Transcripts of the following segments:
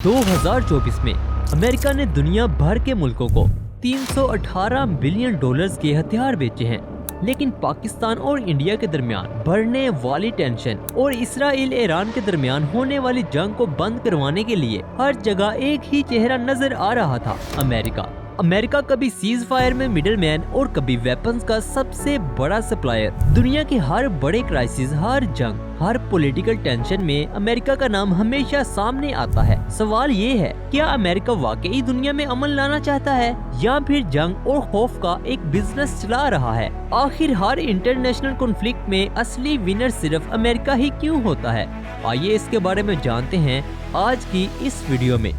2024 में अमेरिका ने दुनिया भर के मुल्कों को 318 बिलियन डॉलर्स के हथियार बेचे हैं, लेकिन पाकिस्तान और इंडिया के दरमियान बढ़ने वाली टेंशन और इसराइल ईरान के दरमियान होने वाली जंग को बंद करवाने के लिए हर जगह एक ही चेहरा नजर आ रहा था, अमेरिका कभी सीज फायर में मिडल मैन और कभी वेपन्स का सबसे बड़ा सप्लायर। दुनिया के हर बड़े क्राइसिस, हर जंग, हर पॉलिटिकल टेंशन में अमेरिका का नाम हमेशा सामने आता है। सवाल ये है, क्या अमेरिका वाकई दुनिया में अमन लाना चाहता है या फिर जंग और खौफ का एक बिजनेस चला रहा है? आखिर हर इंटरनेशनल कॉन्फ्लिक्ट में असली विनर सिर्फ अमेरिका ही क्यों होता है? आइए इसके बारे में जानते हैं आज की इस वीडियो में।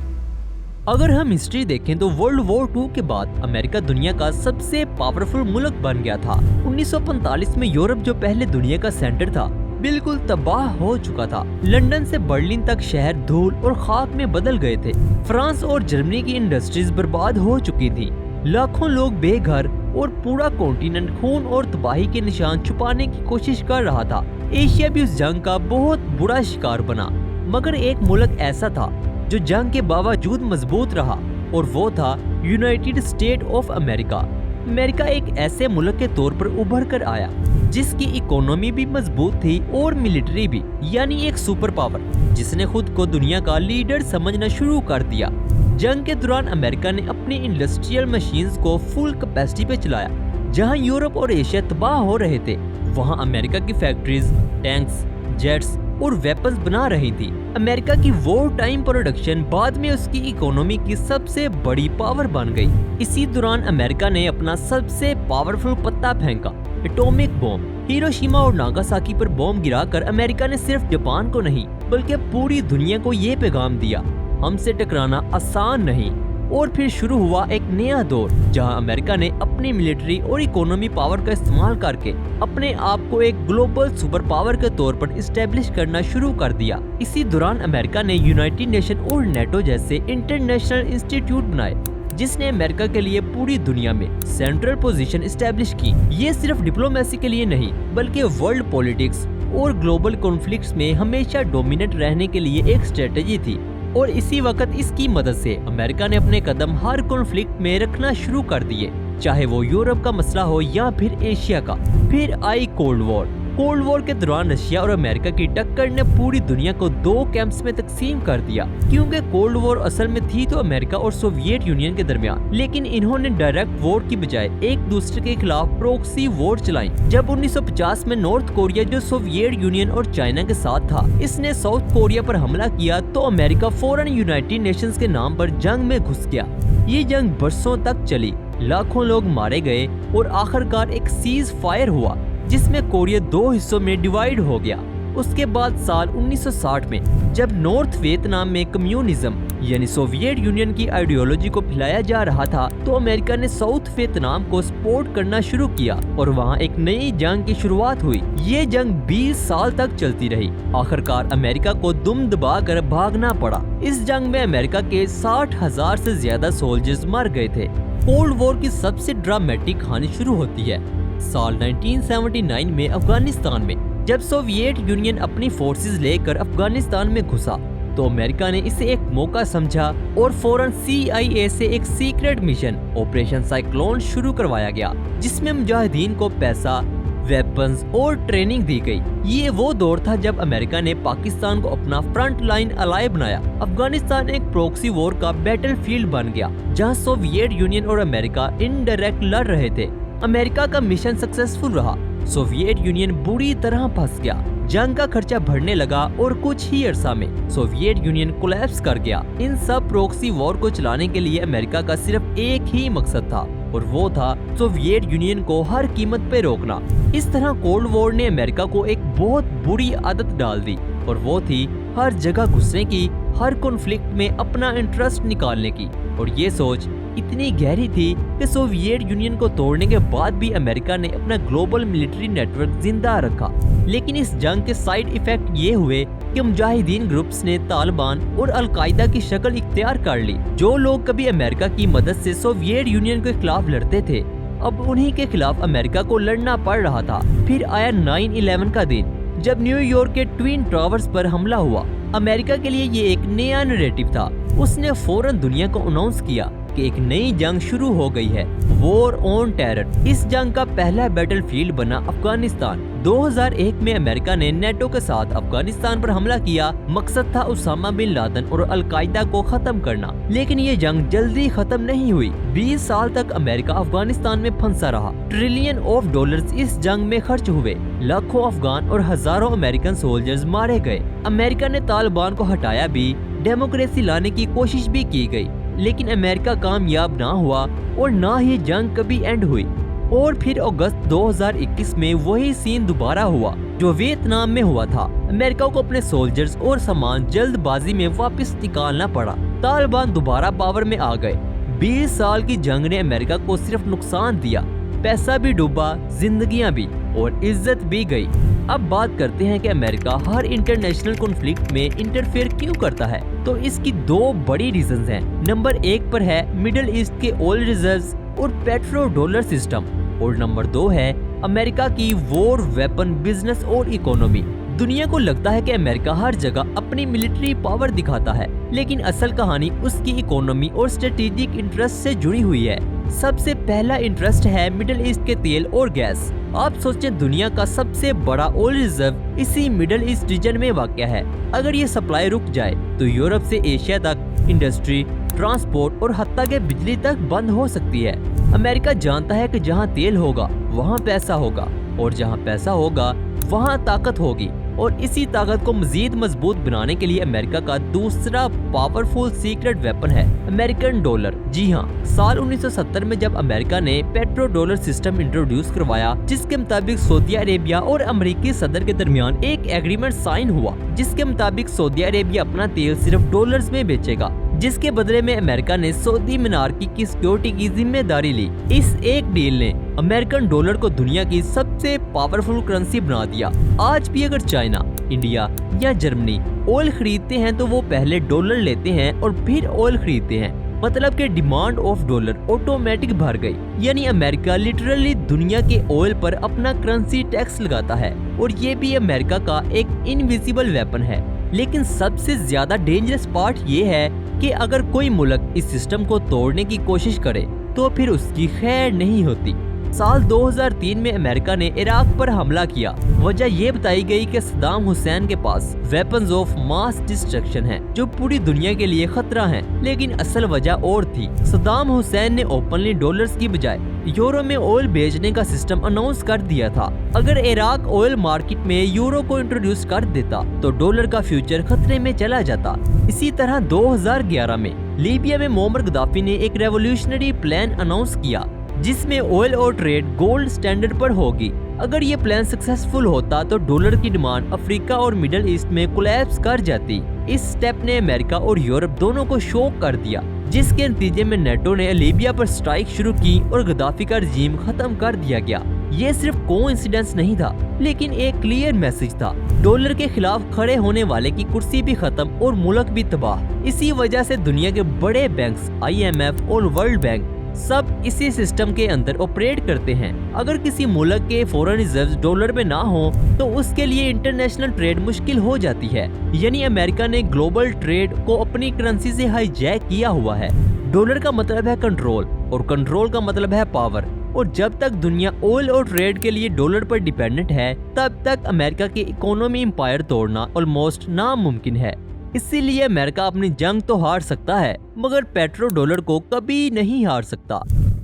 अगर हम हिस्ट्री देखें तो वर्ल्ड वॉर 2 के बाद अमेरिका दुनिया का सबसे पावरफुल मुल्क बन गया था। 1945 में यूरोप जो पहले दुनिया का सेंटर था बिल्कुल तबाह हो चुका था। लंदन से बर्लिन तक शहर धूल और खाक में बदल गए थे। फ्रांस और जर्मनी की इंडस्ट्रीज बर्बाद हो चुकी थी। लाखों लोग बेघर और पूरा कॉन्टिनेंट खून और तबाही के निशान छुपाने की कोशिश कर रहा था। एशिया भी उस जंग का बहुत बुरा शिकार बना, मगर एक मुल्क ऐसा था जो जंग के बावजूद मजबूत रहा, और वो था United state of America. America एक ऐसे मुल्क के तौर पर उभर कर आया जिसकी इकोनॉमी भी मजबूत थी और मिलिट्री भी, यानी एक सुपर पावर जिसने खुद को दुनिया का लीडर समझना शुरू कर दिया। जंग के दौरान अमेरिका ने अपनी इंडस्ट्रियल मशीन्स को फुल कैपेसिटी पे चलाया। जहां यूरोप और एशिया तबाह हो रहे थे, वहां अमेरिका की फैक्ट्रीज टैंक्स, जेट्स और वेपन्स बना रही थी। अमेरिका की वॉर टाइम प्रोडक्शन बाद में उसकी इकोनॉमी की सबसे बड़ी पावर बन गई। इसी दौरान अमेरिका ने अपना सबसे पावरफुल पत्ता फेंका, एटॉमिक बॉम्ब। हिरोशिमा और नागासाकी पर बॉम्ब गिराकर अमेरिका ने सिर्फ जापान को नहीं बल्कि पूरी दुनिया को ये पैगाम दिया, हमसे टकराना आसान नहीं। और फिर शुरू हुआ एक नया दौर जहां अमेरिका ने अपनी मिलिट्री और इकोनॉमी पावर का इस्तेमाल करके अपने आप को एक ग्लोबल सुपर पावर के तौर पर इस्टेब्लिश करना शुरू कर दिया। इसी दौरान अमेरिका ने यूनाइटेड नेशन और नेटो जैसे इंटरनेशनल इंस्टीट्यूट बनाए, जिसने अमेरिका के लिए पूरी दुनिया में सेंट्रल पोजीशन इस्टेब्लिश की। ये सिर्फ डिप्लोमेसी के लिए नहीं बल्कि वर्ल्ड पॉलिटिक्स और ग्लोबल कॉन्फ्लिक्ट्स में हमेशा डोमिनेट रहने के लिए एक स्ट्रेटेजी थी। और इसी वक्त इसकी मदद से अमेरिका ने अपने कदम हर कॉन्फ्लिक्ट में रखना शुरू कर दिए, चाहे वो यूरोप का मसला हो या फिर एशिया का। फिर आई कोल्ड वॉर के दौरान रशिया और अमेरिका की टक्कर ने पूरी दुनिया को दो कैंप्स में तकसीम कर दिया, क्योंकि कोल्ड वॉर असल में थी तो अमेरिका और सोवियत यूनियन के दरमियान, लेकिन इन्होंने डायरेक्ट वॉर की बजाय एक दूसरे के खिलाफ प्रॉक्सी वॉर चलाई। जब 1950 में नॉर्थ कोरिया, जो सोवियत यूनियन और चाइना के साथ था, इसने साउथ कोरिया पर हमला किया तो अमेरिका फौरन यूनाइटेड नेशंस के नाम पर जंग में घुस गया। ये जंग बरसों तक चली, लाखों लोग मारे गए और आखिरकार एक सीज फायर हुआ जिसमें कोरिया दो हिस्सों में डिवाइड हो गया। उसके बाद साल 1960 में जब नॉर्थ वियतनाम में कम्युनिज्म यानी सोवियत यूनियन की आइडियोलॉजी को फैलाया जा रहा था, तो अमेरिका ने साउथ वियतनाम को सपोर्ट करना शुरू किया और वहां एक नई जंग की शुरुआत हुई। ये जंग 20 साल तक चलती रही। आखिरकार अमेरिका को दुम दबा कर भागना पड़ा। इस जंग में अमेरिका के 60,000 से ज्यादा सोल्जर्स मर गए थे। कोल्ड वॉर की सबसे ड्रामेटिक कहानी शुरू होती है साल 1979 में अफगानिस्तान में। जब सोवियत यूनियन अपनी फोर्सेस लेकर अफगानिस्तान में घुसा तो अमेरिका ने इसे एक मौका समझा और फौरन CIA से एक सीक्रेट मिशन ऑपरेशन साइक्लोन शुरू करवाया गया, जिसमें मुजाहिदीन को पैसा, वेपन्स और ट्रेनिंग दी गई। ये वो दौर था जब अमेरिका ने पाकिस्तान को अपना फ्रंट लाइन अलाय बनाया। अफगानिस्तान एक प्रॉक्सी वॉर का बैटलफील्ड बन गया, जहां सोवियत यूनियन और अमेरिका इनडायरेक्ट लड़ रहे थे। अमेरिका का मिशन सक्सेसफुल रहा, सोवियत यूनियन बुरी तरह फंस गया। जंग का खर्चा बढ़ने लगा और कुछ ही अरसा में सोवियत यूनियन कोलैप्स कर गया। इन सब प्रॉक्सी वॉर को चलाने के लिए अमेरिका का सिर्फ एक ही मकसद था, और वो था सोवियत यूनियन को हर कीमत पे रोकना। इस तरह कोल्ड वॉर ने अमेरिका को एक बहुत बुरी आदत डाल दी, और वो थी हर जगह घुसने की, हर कॉन्फ्लिक्ट में अपना इंटरेस्ट निकालने की। और ये सोच इतनी गहरी थी कि सोवियत यूनियन को तोड़ने के बाद भी अमेरिका ने अपना ग्लोबल मिलिट्री नेटवर्क जिंदा रखा। लेकिन इस जंग के साइड इफेक्ट ये हुए कि मुजाहिदीन ग्रुप्स ने तालिबान और अलकायदा की शक्ल इख्तियार कर ली। जो लोग कभी अमेरिका की मदद से सोवियत यूनियन के खिलाफ लड़ते थे, अब उन्हीं के खिलाफ अमेरिका को लड़ना पड़ रहा था। फिर आया 9/11 का दिन, जब न्यूयॉर्क के ट्विन टावर्स पर हमला हुआ अमेरिका के लिए ये एक नया नैरेटिव था। उसने फौरन दुनिया को अनाउंस किया कि एक नई जंग शुरू हो गई है, वॉर ऑन टेरर। इस जंग का पहला बैटलफील्ड बना अफगानिस्तान। 2001 में अमेरिका ने नेटो के साथ अफगानिस्तान पर हमला किया। मकसद था उसामा बिन लादेन और अलकायदा को खत्म करना। लेकिन ये जंग जल्दी खत्म नहीं हुई। 20 साल तक अमेरिका अफगानिस्तान में फंसा रहा। ट्रिलियन ऑफ डॉलर्स इस जंग में खर्च हुए। लाखों अफगान और हजारों अमेरिकन सोल्जर्स मारे गए। अमेरिका ने तालिबान को हटाया भी, डेमोक्रेसी लाने की कोशिश भी की गई, लेकिन अमेरिका कामयाब ना हुआ और ना ही जंग कभी एंड हुई। और फिर अगस्त 2021 में वही सीन दोबारा हुआ जो वियतनाम में हुआ था। अमेरिका को अपने सोल्जर्स और सामान जल्दबाजी में वापस निकालना पड़ा। तालिबान दोबारा पावर में आ गए। 20 साल की जंग ने अमेरिका को सिर्फ नुकसान दिया, पैसा भी डूबा, जिंदगियां भी, और इज्जत भी गई। अब बात करते हैं कि अमेरिका हर इंटरनेशनल कॉन्फ्लिक्ट में इंटरफेयर क्यों करता है। तो इसकी दो बड़ी रीजंस हैं। नंबर 1 पर है मिडिल ईस्ट के ऑयल रिजर्व्स और पेट्रो डॉलर सिस्टम, और नंबर 2 है अमेरिका की वॉर वेपन बिजनेस और इकोनॉमी। दुनिया को लगता है कि अमेरिका हर जगह अपनी मिलिट्री पावर दिखाता है, लेकिन असल कहानी उसकी इकोनॉमी और स्ट्रेटेजिक इंटरेस्ट से जुड़ी हुई है। सबसे पहला इंटरेस्ट है मिडिल ईस्ट के तेल और गैस। आप सोचें, दुनिया का सबसे बड़ा ऑयल रिजर्व इसी मिडिल ईस्ट रीजन में वाक़या है। अगर ये सप्लाई रुक जाए तो यूरोप से एशिया तक इंडस्ट्री, ट्रांसपोर्ट और हत्ता के बिजली तक बंद हो सकती है। अमेरिका जानता है कि जहाँ तेल होगा वहाँ पैसा होगा, और जहाँ पैसा होगा वहाँ ताकत होगी, और इसी ताकत को मजीद मजबूत बनाने के लिए अमेरिका का दूसरा पावरफुल सीक्रेट वेपन है अमेरिकन डॉलर। जी हाँ, साल 1970 में जब अमेरिका ने पेट्रो डॉलर सिस्टम इंट्रोड्यूस करवाया, जिसके मुताबिक सऊदी अरेबिया और अमेरिकी सदर के दरमियान एक एग्रीमेंट साइन हुआ, जिसके मुताबिक सऊदी अरेबिया अपना तेल सिर्फ डॉलर्स में बेचेगा, जिसके बदले में अमेरिका ने सऊदी मिनारकी की सिक्योरिटी की जिम्मेदारी ली। इस एक डील ने अमेरिकन डॉलर को दुनिया की सबसे पावरफुल करेंसी बना दिया। आज भी अगर चाइना, इंडिया या जर्मनी ऑयल खरीदते हैं तो वो पहले डॉलर लेते हैं और फिर ऑयल खरीदते हैं। मतलब कि डिमांड ऑफ डॉलर ऑटोमेटिक बढ़ गई। यानी अमेरिका लिटरली दुनिया के ऑयल पर अपना करेंसी टैक्स लगाता है, और ये भी अमेरिका का एक इनविजिबल वेपन है। लेकिन सबसे ज्यादा डेंजरस पार्ट ये है कि अगर कोई मुल्क इस सिस्टम को तोड़ने की कोशिश करे तो फिर उसकी खैर नहीं होती। साल 2003 में अमेरिका ने इराक पर हमला किया। वजह ये बताई गई कि सद्दाम हुसैन के पास वेपन्स ऑफ मास डिस्ट्रक्शन हैं, जो पूरी दुनिया के लिए खतरा हैं। लेकिन असल वजह और थी। सद्दाम हुसैन ने ओपनली डॉलर्स की बजाय यूरो में ऑयल बेचने का सिस्टम अनाउंस कर दिया था। अगर इराक ऑयल मार्केट में यूरो को इंट्रोड्यूस कर देता तो डॉलर का फ्यूचर खतरे में चला जाता। इसी तरह 2011 में लीबिया में मोअम्मर गद्दाफी ने एक रेवोल्यूशनरी प्लान अनाउंस किया, जिसमें ऑयल और ट्रेड गोल्ड स्टैंडर्ड पर होगी। अगर ये प्लान सक्सेसफुल होता तो डॉलर की डिमांड अफ्रीका और मिडिल ईस्ट में कोलैप्स कर जाती। इस स्टेप ने अमेरिका और यूरोप दोनों को शॉक कर दिया, जिसके नतीजे में नेटो ने लीबिया पर स्ट्राइक शुरू की और गद्दाफी का रजीम खत्म कर दिया गया। ये सिर्फ कोइंसिडेंस नहीं था, लेकिन एक क्लियर मैसेज था। डॉलर के खिलाफ खड़े होने वाले की कुर्सी भी खत्म और मुल्क भी तबाह। इसी वजह से दुनिया के बड़े बैंक्स, IMF और वर्ल्ड बैंक सब इसी सिस्टम के अंदर ऑपरेट करते हैं। अगर किसी मुल्क के फॉरेन रिजर्व्स डॉलर में ना हो तो उसके लिए इंटरनेशनल ट्रेड मुश्किल हो जाती है। यानी अमेरिका ने ग्लोबल ट्रेड को अपनी करेंसी से हाईजैक किया हुआ है। डॉलर का मतलब है कंट्रोल, और कंट्रोल का मतलब है पावर। और जब तक दुनिया ऑयल और ट्रेड के लिए डॉलर पर डिपेंडेंट है, तब तक अमेरिका की इकोनॉमी एम्पायर तोड़ना ऑलमोस्ट नामुमकिन है। इसीलिए अमेरिका अपनी जंग तो हार सकता है, मगर पेट्रो डॉलर को कभी नहीं हार सकता।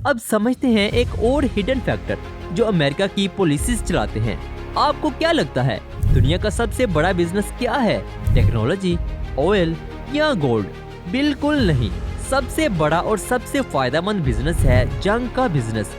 अब समझते हैं एक और हिडन फैक्टर जो अमेरिका की पॉलिसीज चलाते हैं। आपको क्या लगता है, दुनिया का सबसे बड़ा बिजनेस क्या है? टेक्नोलॉजी, ऑयल या गोल्ड? बिल्कुल नहीं। सबसे बड़ा और सबसे फायदेमंद बिजनेस है जंग का बिजनेस।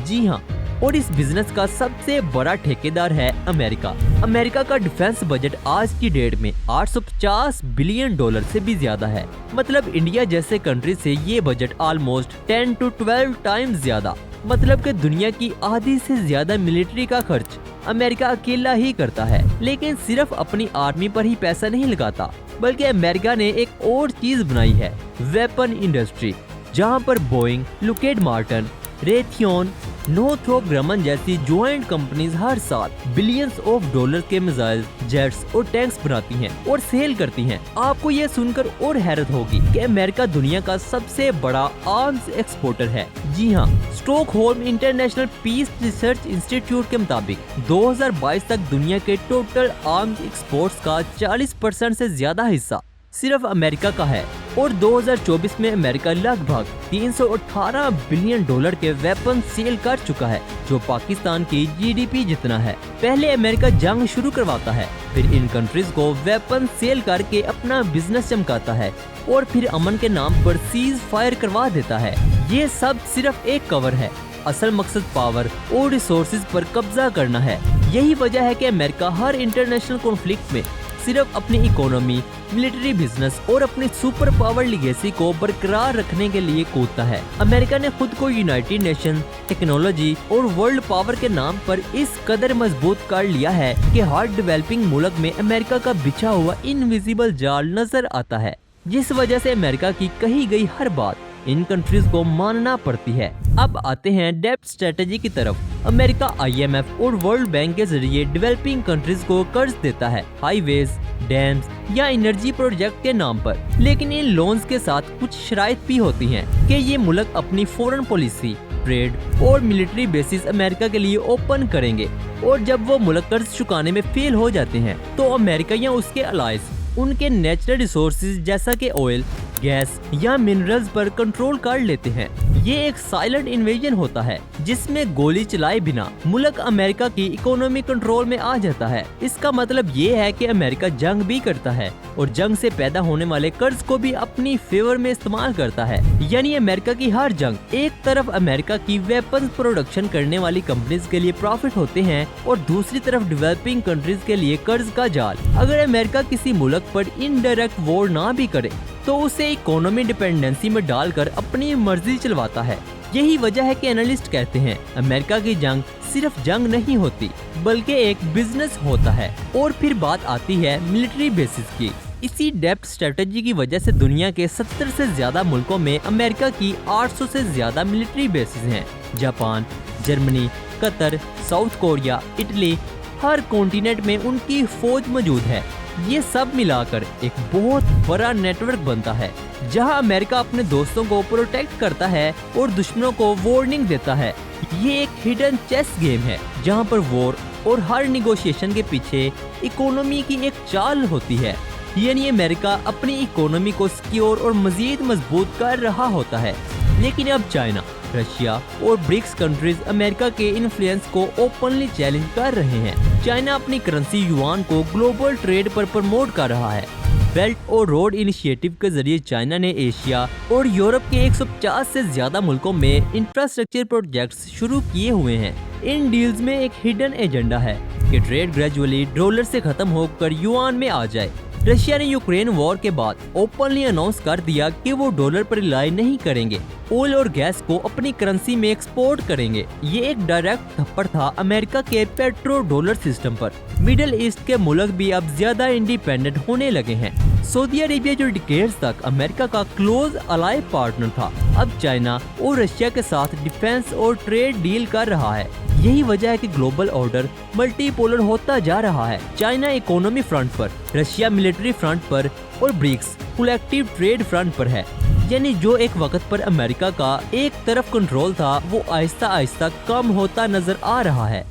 जी हाँ, और इस बिजनेस का सबसे बड़ा ठेकेदार है अमेरिका। अमेरिका का डिफेंस बजट आज की डेट में 850 बिलियन डॉलर से भी ज्यादा है। मतलब इंडिया जैसे कंट्री से ये बजट ऑलमोस्ट 10 to 12 टाइम्स ज्यादा। मतलब कि दुनिया की आधी से ज्यादा मिलिट्री का खर्च अमेरिका अकेला ही करता है। लेकिन सिर्फ अपनी आर्मी पर ही पैसा नहीं लगाता, बल्कि अमेरिका ने एक और चीज बनाई है, वेपन इंडस्ट्री, जहाँ पर Boeing, Lockheed Martin, Raytheon, Northrop Grumman जैसी ज्वाइंट कंपनीज हर साल बिलियंस ऑफ डॉलर के मिसाइल, जेट्स और टैंक्स बनाती हैं और सेल करती हैं। आपको ये सुनकर और हैरत होगी कि अमेरिका दुनिया का सबसे बड़ा आर्म्स एक्सपोर्टर है। जी हाँ, Stockholm International Peace Research Institute के मुताबिक 2022 तक दुनिया के टोटल आर्म्स एक्सपोर्ट्स का 40% से ज्यादा हिस्सा सिर्फ अमेरिका का है और 2024 में अमेरिका लगभग 318 बिलियन डॉलर के वेपन सेल कर चुका है, जो पाकिस्तान की जीडीपी जितना है। पहले अमेरिका जंग शुरू करवाता है, फिर इन कंट्रीज को वेपन सेल करके अपना बिजनेस चमकाता है और फिर अमन के नाम पर सीज फायर करवा देता है। ये सब सिर्फ एक कवर है, असल मकसद पावर और रिसोर्सेज पर कब्जा करना है। यही वजह है कि अमेरिका हर इंटरनेशनल कॉन्फ्लिक्ट में सिर्फ अपनी इकोनॉमी, मिलिट्री बिजनेस और अपनी सुपर पावर लिगेसी को बरकरार रखने के लिए कूदता है। अमेरिका ने खुद को यूनाइटेड नेशन, टेक्नोलॉजी और वर्ल्ड पावर के नाम पर इस कदर मजबूत कर लिया है कि हर डेवलपिंग मुल्क में अमेरिका का बिछा हुआ इनविजिबल जाल नजर आता है, जिस वजह से अमेरिका की कही गई हर बात इन कंट्रीज को मानना पड़ती है। अब आते हैं डेब्ट स्ट्रेटेजी की तरफ। अमेरिका IMF और वर्ल्ड बैंक के जरिए डेवलपिंग कंट्रीज को कर्ज देता है, हाईवेज, डैम्स या एनर्जी प्रोजेक्ट के नाम पर। लेकिन इन लोन्स के साथ कुछ शराइत भी होती हैं कि ये मुल्क अपनी फॉरेन पॉलिसी, ट्रेड और मिलिट्री बेसिस अमेरिका के लिए ओपन करेंगे, और जब वो मुल्क कर्ज चुकाने में फेल हो जाते हैं तो अमेरिका या उसके अलाइज उनके नेचुरल रिसोर्सेज जैसा कि ऑयल, गैस या मिनरल्स पर कंट्रोल कर लेते हैं। ये एक साइलेंट इन्वेजन होता है जिसमें गोली चलाए बिना मुल्क अमेरिका की इकोनॉमी कंट्रोल में आ जाता है। इसका मतलब ये है कि अमेरिका जंग भी करता है और जंग से पैदा होने वाले कर्ज को भी अपनी फेवर में इस्तेमाल करता है। यानी अमेरिका की हर जंग एक तरफ अमेरिका की वेपन प्रोडक्शन करने वाली कंपनीज के लिए प्रॉफिट होते हैं और दूसरी तरफ डेवलपिंग कंट्रीज के लिए कर्ज का जाल। अगर अमेरिका किसी मुल्क पर इनडायरेक्ट वॉर ना भी करे तो उसे इकोनॉमी डिपेंडेंसी में डालकर अपनी मर्जी चलवाता है। यही वजह है कि एनालिस्ट कहते हैं अमेरिका की जंग सिर्फ जंग नहीं होती बल्कि एक बिजनेस होता है। और फिर बात आती है मिलिट्री बेसिस की। इसी डेप्थ स्ट्रेटेजी की वजह से दुनिया के 70 से ज्यादा मुल्कों में अमेरिका की 800 से ज्यादा मिलिट्री बेसिस हैं। Japan, Germany, Qatar, South Korea, Italy, हर कॉन्टिनेंट में उनकी फौज मौजूद है। ये सब मिलाकर एक बहुत बड़ा नेटवर्क बनता है जहां अमेरिका अपने दोस्तों को प्रोटेक्ट करता है और दुश्मनों को वार्निंग देता है। ये एक हिडन चेस गेम है जहां पर वॉर और हर निगोशिएशन के पीछे इकोनॉमी की एक चाल होती है। यानी अमेरिका अपनी इकोनॉमी को सिक्योर और मजीद मजबूत कर रहा होता है। लेकिन अब चाइना, रशिया और ब्रिक्स कंट्रीज अमेरिका के इन्फ्लुएंस को ओपनली चैलेंज कर रहे हैं। चाइना अपनी करेंसी युआन को ग्लोबल ट्रेड पर प्रमोट कर रहा है। बेल्ट और रोड इनिशिएटिव के जरिए चाइना ने एशिया और यूरोप के 150 से ज्यादा मुल्कों में इंफ्रास्ट्रक्चर प्रोजेक्ट्स शुरू किए हुए हैं। इन डील्स में एक हिडन एजेंडा है कि ट्रेड ग्रेजुअली डॉलर से खत्म होकर युआन में आ जाए। रशिया ने यूक्रेन वॉर के बाद ओपनली अनाउंस कर दिया कि वो डॉलर पर रिलाई नहीं करेंगे, ऑयल और गैस को अपनी करेंसी में एक्सपोर्ट करेंगे। ये एक डायरेक्ट थप्पड़ था अमेरिका के पेट्रो डॉलर सिस्टम पर। मिडिल ईस्ट के मुल्क भी अब ज्यादा इंडिपेंडेंट होने लगे हैं। सऊदी अरेबिया जो डिकेड्स तक अमेरिका का क्लोज अलाई पार्टनर था, अब चाइना और रशिया के साथ डिफेंस और ट्रेड डील कर रहा है। यही वजह है कि ग्लोबल ऑर्डर मल्टीपोलर होता जा रहा है। चाइना इकोनॉमी फ्रंट पर, रशिया मिलिट्री फ्रंट पर और ब्रिक्स कलेक्टिव ट्रेड फ्रंट पर है। यानी जो एक वक्त पर अमेरिका का एक तरफ कंट्रोल था वो आहिस्ता आहिस्ता कम होता नजर आ रहा है।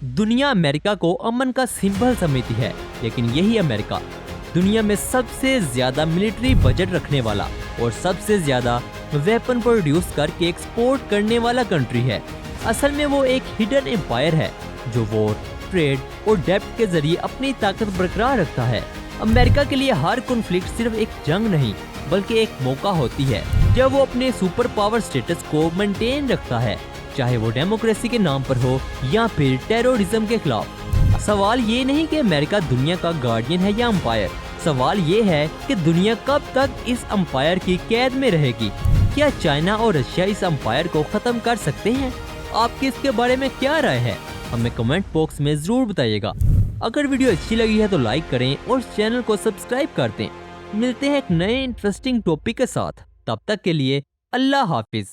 दुनिया अमेरिका को अमन का सिंबल समझती है, लेकिन यही अमेरिका दुनिया में सबसे ज्यादा मिलिट्री बजट रखने वाला और सबसे ज्यादा वेपन प्रोड्यूस करके एक्सपोर्ट करने वाला कंट्री है। असल में वो एक हिडन एम्पायर है जो वॉर, ट्रेड और डेब्ट के जरिए अपनी ताकत बरकरार रखता है। अमेरिका के लिए हर कॉन्फ्लिक्ट सिर्फ एक जंग नहीं बल्कि एक मौका होती है जब वो अपने सुपर पावर स्टेटस को मेंटेन रखता है, चाहे वो डेमोक्रेसी के नाम पर हो या फिर टेररिज्म के खिलाफ। सवाल ये नहीं कि अमेरिका दुनिया का गार्डियन है या अंपायर, सवाल ये है कि दुनिया कब तक इस अंपायर की कैद में रहेगी। क्या चाइना और रशिया इस अंपायर को खत्म कर सकते हैं? आपकी इसके बारे में क्या राय है? हमें कमेंट बॉक्स में जरूर बताइएगा। अगर वीडियो अच्छी लगी है तो लाइक करें और चैनल को सब्सक्राइब कर दें। मिलते हैं एक नए इंटरेस्टिंग टॉपिक के साथ, तब तक के लिए अल्लाह हाफिज।